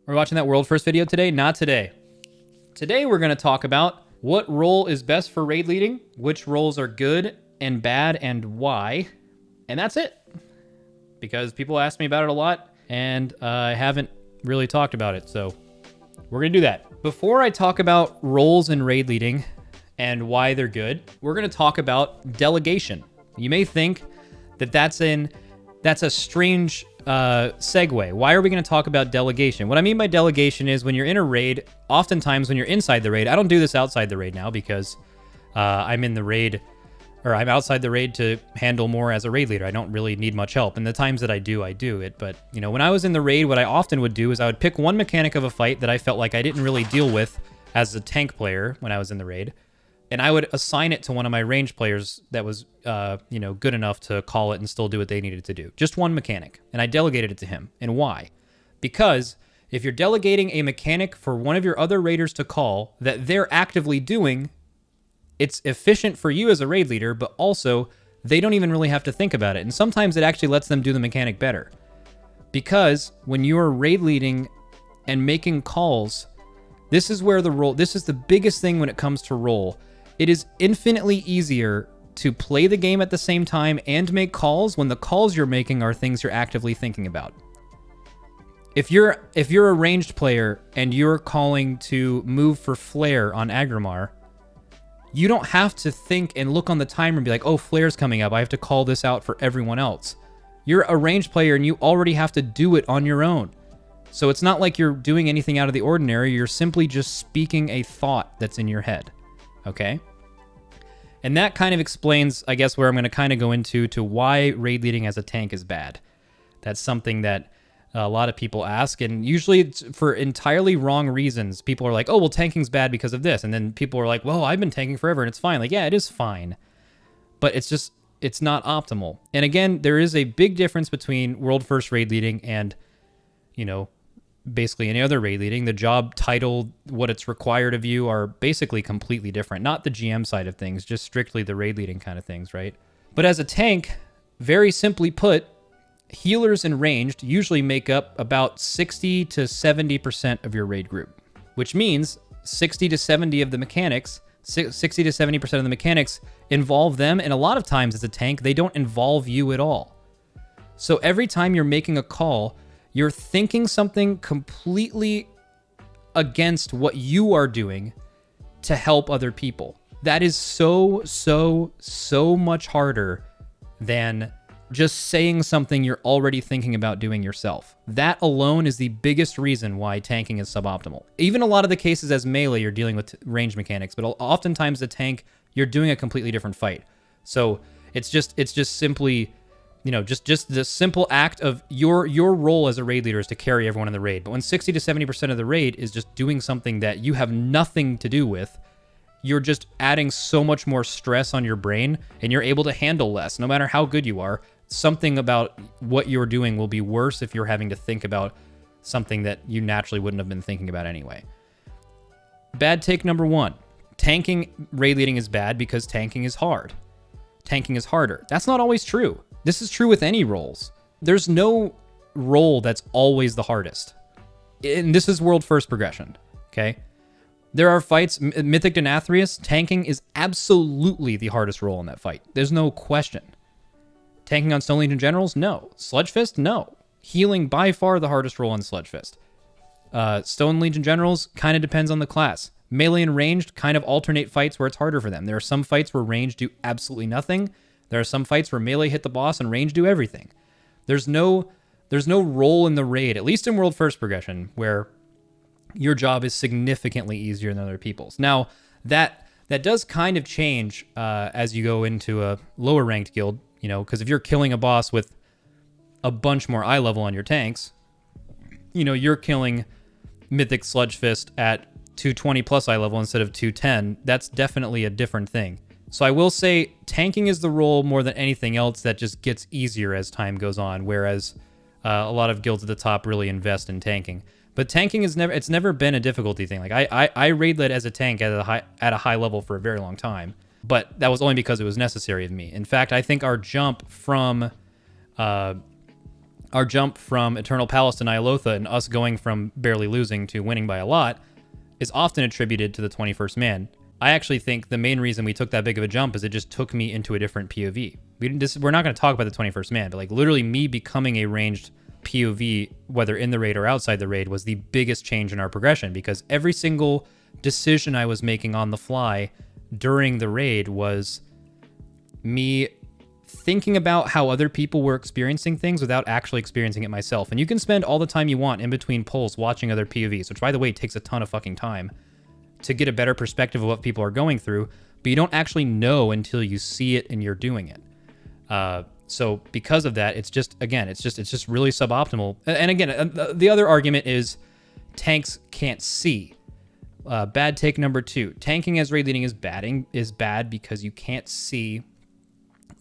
We're watching that world first video today? Not today. Today we're going to talk about what role is best for raid leading, which roles are good and bad, and why. And that's it. Because people ask me about it a lot, and I haven't really talked about it, so we're going to do that. Before I talk about roles in raid leading and why they're good, we're going to talk about delegation. You may think that that's a strange segue. Why are we going to talk about delegation? What I mean by delegation is when you're in a raid, oftentimes when you're inside the raid, I don't do this outside the raid now because I'm in the raid, or I'm outside the raid to handle more as a raid leader. I don't really need much help. And the times that I do it. But, you know, when I was in the raid, what I often would do is I would pick one mechanic of a fight that I felt like I didn't really deal with as a tank player when I was in the raid. And I would assign it to one of my range players that was, good enough to call it and still do what they needed to do. Just one mechanic. And I delegated it to him. And why? Because if you're delegating a mechanic for one of your other raiders to call that they're actively doing, it's efficient for you as a raid leader, but also they don't even really have to think about it. And sometimes it actually lets them do the mechanic better. Because when you're raid leading and making calls, this is where this is the biggest thing when it comes to role. It is infinitely easier to play the game at the same time and make calls when the calls you're making are things you're actively thinking about. If you're a ranged player and you're calling to move for flare on Agrimar, you don't have to think and look on the timer and be like, oh, flare's coming up, I have to call this out for everyone else. You're a ranged player and you already have to do it on your own. So it's not like you're doing anything out of the ordinary, you're simply just speaking a thought that's in your head. Okay? And that kind of explains, I guess, where I'm going to kind of go into to why raid leading as a tank is bad. That's something that a lot of people ask, and usually it's for entirely wrong reasons. People are like, oh, well, tanking's bad because of this. And then people are like, well, I've been tanking forever and it's fine. Like, yeah, it is fine. But it's not optimal. And again, there is a big difference between world first raid leading and, basically any other raid leading. The job title, what it's required of you are basically completely different. Not the GM side of things, just strictly the raid leading kind of things, right? But as a tank, very simply put, healers and ranged usually make up about 60 to 70% of your raid group, which means 60 to 70 of the mechanics, 60 to 70% of the mechanics involve them. And a lot of times as a tank, they don't involve you at all. So every time you're making a call, you're thinking something completely against what you are doing to help other people. That is so much harder than just saying something you're already thinking about doing yourself. That alone is the biggest reason why tanking is suboptimal. Even a lot of the cases as melee, you're dealing with range mechanics, but oftentimes the tank, you're doing a completely different fight. So it's just simply, just the simple act of your role as a raid leader is to carry everyone in the raid. But when 60 to 70% of the raid is just doing something that you have nothing to do with, you're just adding so much more stress on your brain and you're able to handle less. No matter how good you are, something about what you're doing will be worse if you're having to think about something that you naturally wouldn't have been thinking about anyway. Bad take number one. Tanking raid leading is bad because tanking is hard. Tanking is harder. That's not always true. This is true with any roles. There's no role that's always the hardest. And this is world first progression, okay? There are fights, Mythic Denathrius, tanking is absolutely the hardest role in that fight. There's no question. Tanking on Stone Legion Generals? No. Sludgefist? No. Healing by far the hardest role in Sludgefist. Stone Legion Generals kind of depends on the class. Melee and ranged kind of alternate fights where it's harder for them. There are some fights where ranged do absolutely nothing. There are some fights where melee hit the boss and range do everything. There's no role in the raid, at least in world first progression, where your job is significantly easier than other people's. Now, that does kind of change as you go into a lower ranked guild, because if you're killing a boss with a bunch more eye level on your tanks, you're killing Mythic Sludgefist at 220 plus eye level instead of 210. That's definitely a different thing. So I will say tanking is the role more than anything else that just gets easier as time goes on, whereas a lot of guilds at the top really invest in tanking. But tanking is never been a difficulty thing. Like I raid led as a tank at a high level for a very long time, but that was only because it was necessary of me. In fact, I think our jump from our jump from Eternal Palace to Nyalotha and us going from barely losing to winning by a lot is often attributed to the 21st man. I actually think the main reason we took that big of a jump is it just took me into a different POV. We're not going to talk about the 21st man, but like literally me becoming a ranged POV, whether in the raid or outside the raid, was the biggest change in our progression, because every single decision I was making on the fly during the raid was me thinking about how other people were experiencing things without actually experiencing it myself. And you can spend all the time you want in between pulls watching other POVs, which by the way takes a ton of fucking time to get a better perspective of what people are going through, but you don't actually know until you see it and you're doing it. So because of that, it's just really suboptimal. And again, the other argument is tanks can't see. Bad take number 2. Tanking as raid leading is bad because you can't see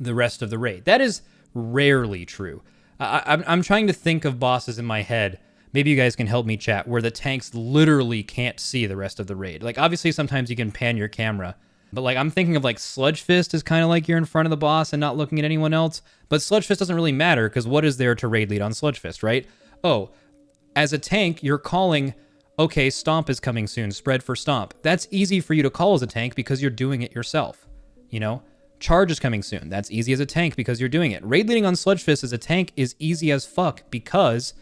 the rest of the raid. That is rarely true. I'm trying to think of bosses in my head. Maybe you guys can help me, chat, where the tanks literally can't see the rest of the raid. Like, obviously, sometimes you can pan your camera, but like I'm thinking of like Sludge Fist is kind of like you're in front of the boss and not looking at anyone else. But Sludge Fist doesn't really matter because what is there to raid lead on Sludge Fist, right? Oh, as a tank, you're calling, okay, Stomp is coming soon, spread for Stomp. That's easy for you to call as a tank because you're doing it yourself, you know? Charge is coming soon. That's easy as a tank because you're doing it. Raid leading on Sludge Fist as a tank is easy as fuck because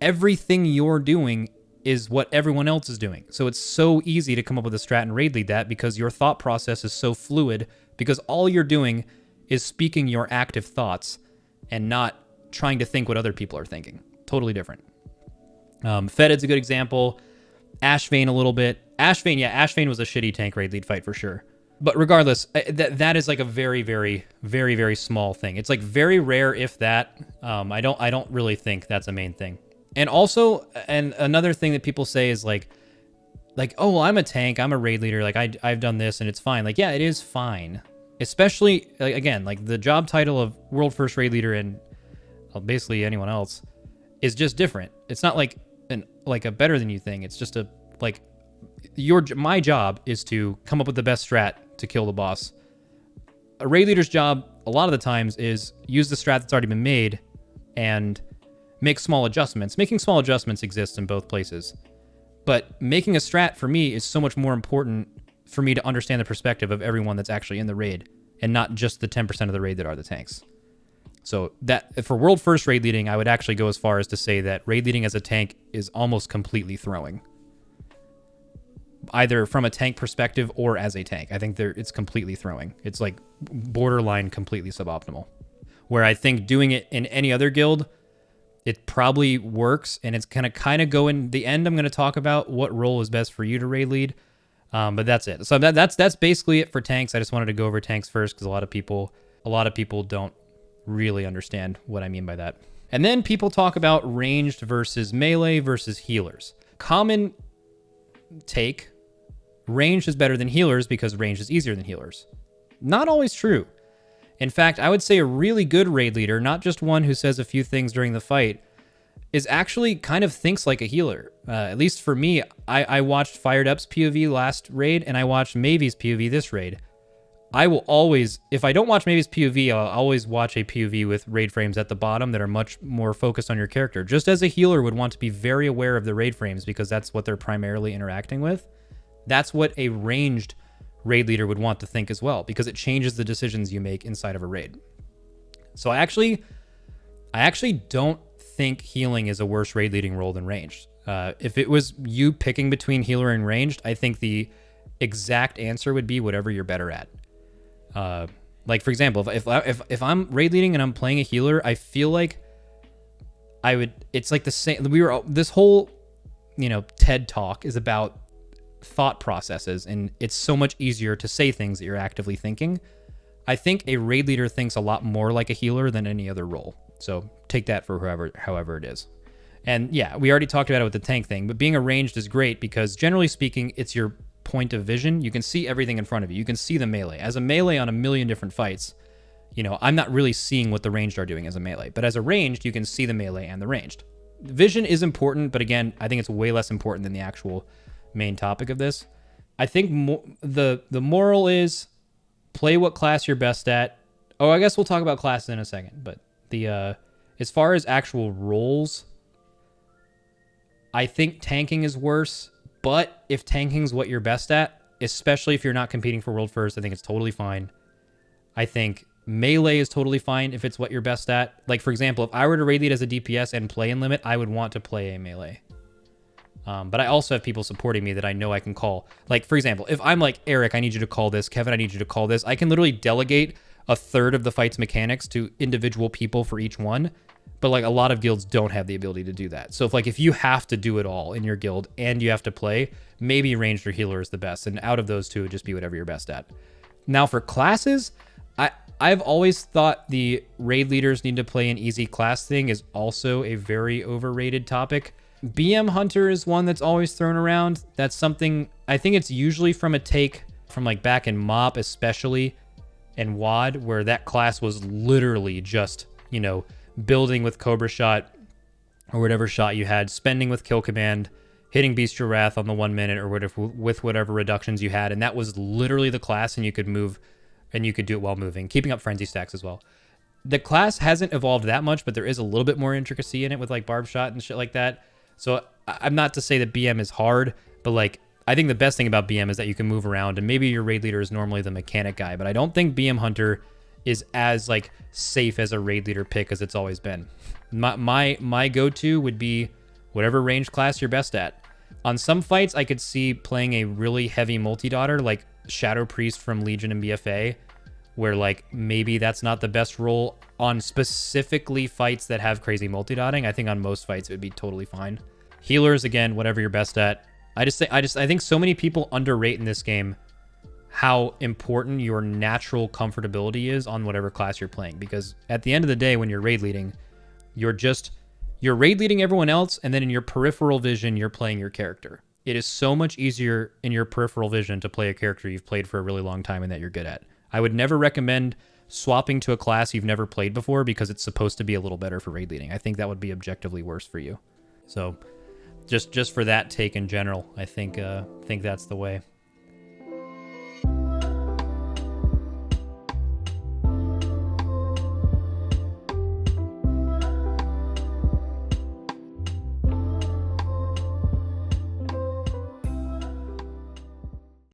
everything you're doing is what everyone else is doing. So it's so easy to come up with a strat and raid lead that because your thought process is so fluid, because all you're doing is speaking your active thoughts and not trying to think what other people are thinking. Totally different. Fetid's a good example. Ashvane a little bit. Ashvane was a shitty tank raid lead fight for sure. But regardless, that is like a very, very, very, very small thing. It's like very rare, if that. I don't really think that's a main thing. And also, and another thing that people say is like, oh, well, I'm a tank, I'm a raid leader, like I've done this and it's fine. Like, yeah, it is fine. Especially, like, again, like the job title of World First Raid Leader and basically anyone else is just different. It's not like a better than you thing. It's just a like my job is to come up with the best strat to kill the boss. A raid leader's job a lot of the times is use the strat that's already been made and make small adjustments. Making small adjustments exists in both places. But making a strat for me is so much more important for me to understand the perspective of everyone that's actually in the raid and not just the 10% of the raid that are the tanks. So that for world first raid leading, I would actually go as far as to say that raid leading as a tank is almost completely throwing. Either from a tank perspective or as a tank. I think it's completely throwing. It's like borderline completely suboptimal. Where I think doing it in any other guild, it probably works, and it's gonna kind of go in the end. I'm gonna talk about what role is best for you to raid lead, but that's it. So that's basically it for tanks. I just wanted to go over tanks first because a lot of people don't really understand what I mean by that. And then people talk about ranged versus melee versus healers. Common take: ranged is better than healers because ranged is easier than healers. Not always true. In fact, I would say a really good raid leader, not just one who says a few things during the fight, is actually kind of thinks like a healer. At least for me, I watched Fired Up's POV last raid, and I watched Mavy's POV this raid. I will always, if I don't watch Mavy's POV, I'll always watch a POV with raid frames at the bottom that are much more focused on your character. Just as a healer would want to be very aware of the raid frames because that's what they're primarily interacting with. That's what a ranged raid leader would want to think as well, because it changes the decisions you make inside of a raid. So I actually don't think healing is a worse raid leading role than ranged. If it was you picking between healer and ranged, I think the exact answer would be whatever you're better at. Like for example, if I'm raid leading and I'm playing a healer, I feel like it's like the same. This whole, TED talk is about thought processes, and it's so much easier to say things that you're actively thinking. I think a raid leader thinks a lot more like a healer than any other role. So take that for however it is. And yeah, we already talked about it with the tank thing, but being a ranged is great because generally speaking, it's your point of vision. You can see everything in front of you. You can see the melee. As a melee on a million different fights, I'm not really seeing what the ranged are doing as a melee, but as a ranged, you can see the melee and the ranged. Vision is important, but again, I think it's way less important than the actual main topic of this. I think the moral is play what class you're best at. Oh, I guess we'll talk about classes in a second, but As far as actual roles, I think tanking is worse, but if tanking's what you're best at, especially if you're not competing for world first, I think it's totally fine. I think melee is totally fine if it's what you're best at. Like, for example, if I were to raid lead as a DPS and play in limit, I would want to play a melee. But I also have people supporting me that I know I can call. Like, for example, if I'm like, Eric, I need you to call this. Kevin, I need you to call this. I can literally delegate a third of the fight's mechanics to individual people for each one. But like a lot of guilds don't have the ability to do that. So if you have to do it all in your guild and you have to play, maybe ranged or healer is the best. And out of those two, just be whatever you're best at. Now for classes, I've always thought the raid leaders need to play an easy class thing is also a very overrated topic. BM Hunter is one that's always thrown around. That's something, I think it's usually from a take from like back in MoP especially, and WoD, where that class was literally just, you know, building with Cobra Shot or whatever shot you had, spending with Kill Command, hitting Bestial Wrath on the 1 minute or whatever, with whatever reductions you had. And that was literally the class, and you could move, and you could do it while moving, keeping up frenzy stacks as well. The class hasn't evolved that much, but there is a little bit more intricacy in it with like Barb Shot and shit like that. So I'm not to say that BM is hard, but like I think the best thing about BM is that you can move around, and maybe your raid leader is normally the mechanic guy, but I don't think BM Hunter is as like safe as a raid leader pick as it's always been. My go-to would be whatever range class you're best at. On some fights, I could see playing a really heavy multi-dotter like Shadow Priest from Legion and BFA, where like maybe that's not the best role on specifically fights that have crazy multi-dotting. I think on most fights it would be totally fine. Healers, again, whatever you're best at. I think so many people underrate in this game how important your natural comfortability is on whatever class you're playing, because at the end of the day, when you're raid leading, you're raid leading everyone else, and then in your peripheral vision you're playing your character. It is so much easier in your peripheral vision to play a character you've played for a really long time and that you're good at. I would never recommend swapping to a class you've never played before because it's supposed to be a little better for raid leading. I think that would be objectively worse for you. So just for that take in general, I think that's the way.